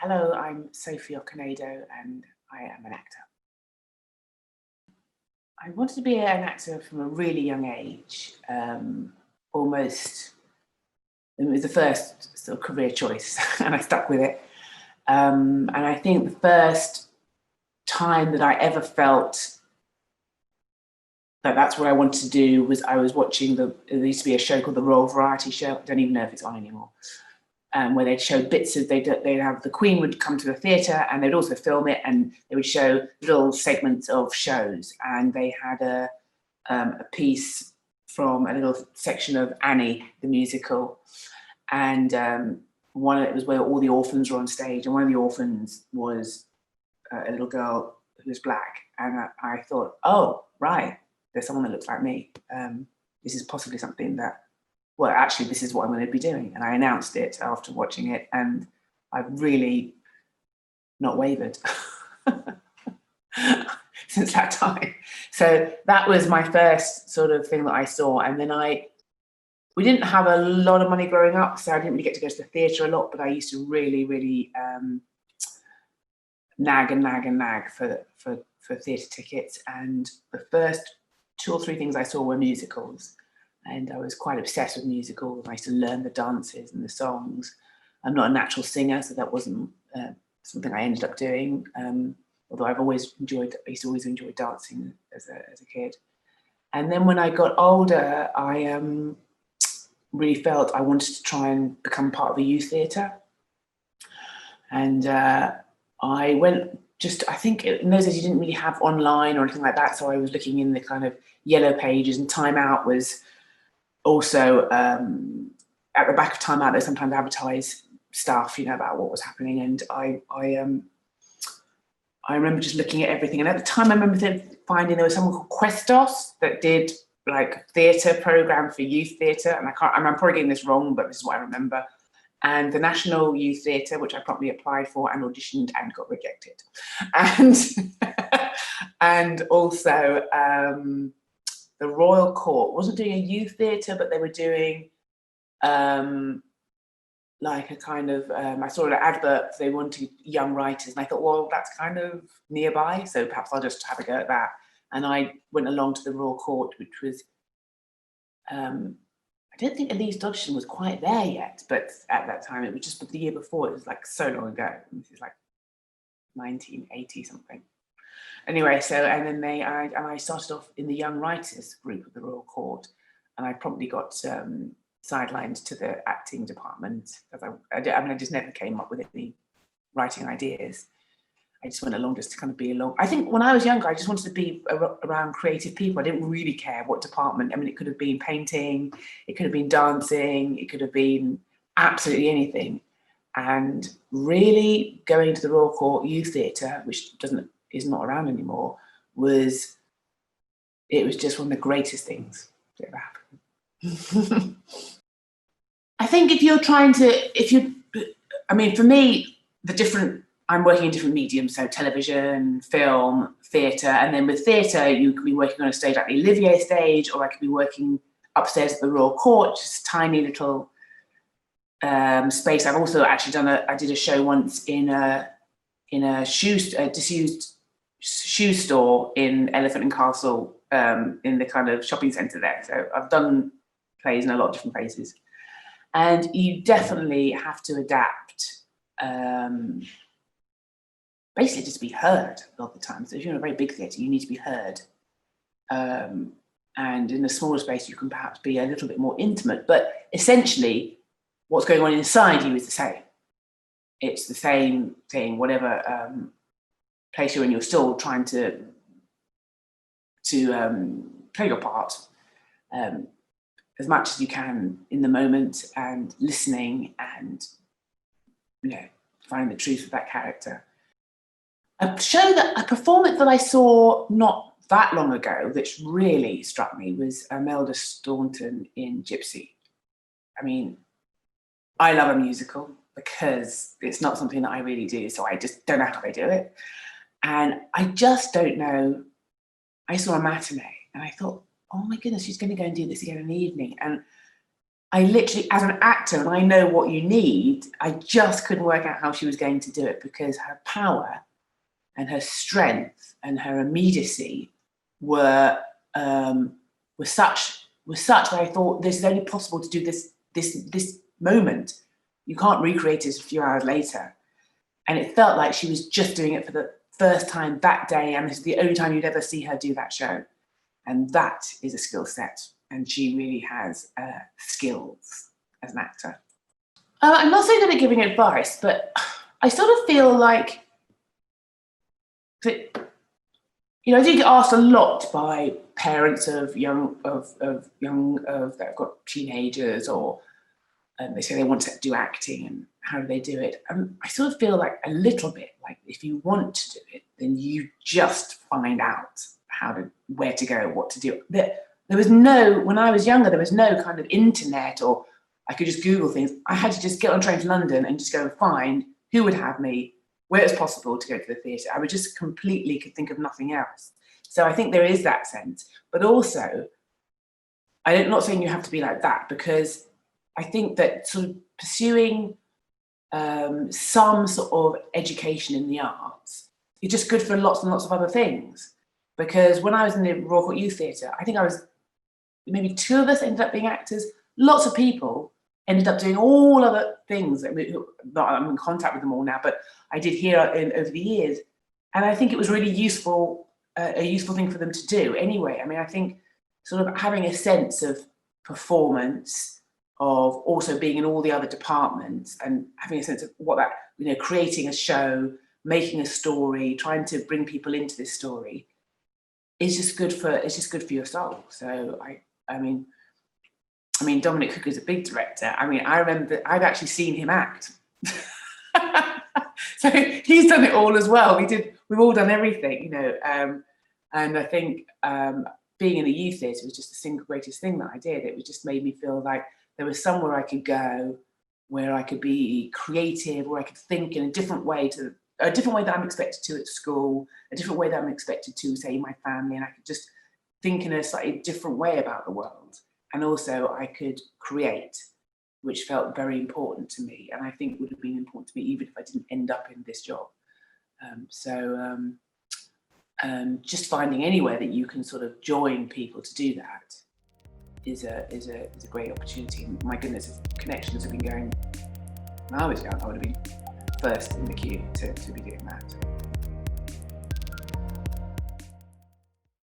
Hello, I'm Sophie Okonedo and I am an actor. I wanted to be an actor from a really young age, almost, it was the first sort of career choice and I stuck with it. And I think the first time that I ever felt that that's what I wanted to do was I was watching there used to be a show called The Royal Variety Show. I don't even know if it's on anymore. Where they'd show bits of, they'd have the Queen would come to the theatre and they'd also film it and they would show little segments of shows. And they had a piece from a little section of Annie, the musical. And one of it was where all the orphans were on stage, and one of the orphans was a little girl who was black. And I thought, oh, right, there's someone that looks like me. This is possibly something that, well, actually, this is what I'm going to be doing. And I announced it after watching it, and I've really not wavered since that time. So that was my first sort of thing that I saw. And then we didn't have a lot of money growing up, so I didn't really get to go to the theatre a lot, but I used to really, really nag for theatre tickets. And the first 2 or 3 things I saw were musicals. And I was quite obsessed with musicals. I used to learn the dances and the songs. I'm not a natural singer, so that wasn't something I ended up doing. Although I used to always enjoy dancing as a kid. And then when I got older, I really felt I wanted to try and become part of a youth theatre. And I went I think in those days you didn't really have online or anything like that. So I was looking in the kind of yellow pages, and Time Out was also at the back of Time Out, they sometimes advertise stuff, about what was happening. And I remember just looking at everything. And at the time, I remember finding there was someone called Questos that did like theatre program for youth theatre. And I'm probably getting this wrong, but this is what I remember. And the National Youth Theatre, which I promptly applied for and auditioned and got rejected. And also the Royal Court wasn't doing a youth theatre, but they were doing like a kind of, I saw an advert, they wanted young writers. And I thought, well, that's kind of nearby, so perhaps I'll just have a go at that. And I went along to the Royal Court, which was, I don't think Elise Dodgson was quite there yet, but at that time, it was just the year before, it was like so long ago. This is like 1980 something. Anyway, so, and then I started off in the young writers group of the Royal Court, and I promptly got sidelined to the acting department, because I just never came up with any writing ideas. I just went along just to kind of be along. I think when I was younger, I just wanted to be around creative people. I didn't really care what department. I mean, it could have been painting, it could have been dancing, it could have been absolutely anything. And really going to the Royal Court Youth Theatre, which is not around anymore, it was just one of the greatest things that ever happened. I think if you're I mean, for me, I'm working in different mediums, so television, film, theatre, and then with theatre, you could be working on a stage like the Olivier stage, or I could be working upstairs at the Royal Court, just a tiny little space. I've also actually I did a show once in a disused shoe store in Elephant and Castle, in the kind of shopping centre there. So I've done plays in a lot of different places. And you definitely have to adapt, basically just be heard a lot of the time. So if you're in a very big theatre, you need to be heard. And in a smaller space, you can perhaps be a little bit more intimate, but essentially what's going on inside you is the same. It's the same thing, whatever place you're in, you're still trying to play your part as much as you can in the moment, and listening and finding the truth of that character. A performance that I saw not that long ago, which really struck me, was Imelda Staunton in Gypsy. I mean, I love a musical because it's not something that I really do, so I just don't know how they do it. And I just don't know. I saw a matinee and I thought, oh my goodness, she's going to go and do this again in the evening. And I literally, as an actor, and I know what you need, I just couldn't work out how she was going to do it, because her power and her strength and her immediacy were such that I thought, this is only possible to do this moment. You can't recreate it a few hours later. And it felt like she was just doing it for the first time that day, and this is the only time you'd ever see her do that show. And that is a skill set, and she really has skills as an actor. I'm not so good at giving advice, but I sort of feel like that, you know, I do get asked a lot by parents of young that have got teenagers, or they say they want to do acting and how do they do it. I sort of feel like a little bit like, if you want to do it, then you just find out where to go, what to do. There was no, when I was younger, there was no kind of internet, or I could just Google things. I had to just get on a train to London and just go and find who would have me, where it's possible to go to the theatre. I would just completely could think of nothing else. So I think there is that sense, but also, I'm not saying you have to be like that, because I think that sort of pursuing some sort of education in the arts is just good for lots and lots of other things. Because when I was in the Royal Court Youth Theatre, I think maybe 2 of us ended up being actors. Lots of people ended up doing all other things. I'm in contact with them all now, but I did hear over the years. And I think it was really useful, a useful thing for them to do anyway. I mean, I think sort of having a sense of performance, of also being in all the other departments, and having a sense of what that, you know, creating a show, making a story, trying to bring people into this story, it's just good for your soul. So I mean, Dominic Cook is a big director. I mean, I remember I've actually seen him act. So he's done it all as well. We've all done everything, you know. And I think being in a youth theatre was just the single greatest thing that I did. It just made me feel like there was somewhere I could go, where I could be creative, where I could think in a different way that I'm expected to at school, a different way that I'm expected to, say, my family, and I could just think in a slightly different way about the world. And also I could create, which felt very important to me, and I think would have been important to me even if I didn't end up in this job. Just finding anywhere that you can sort of join people to do that is a great opportunity. And my goodness, if connections have been going when I was young, I would have been first in the queue to be doing that.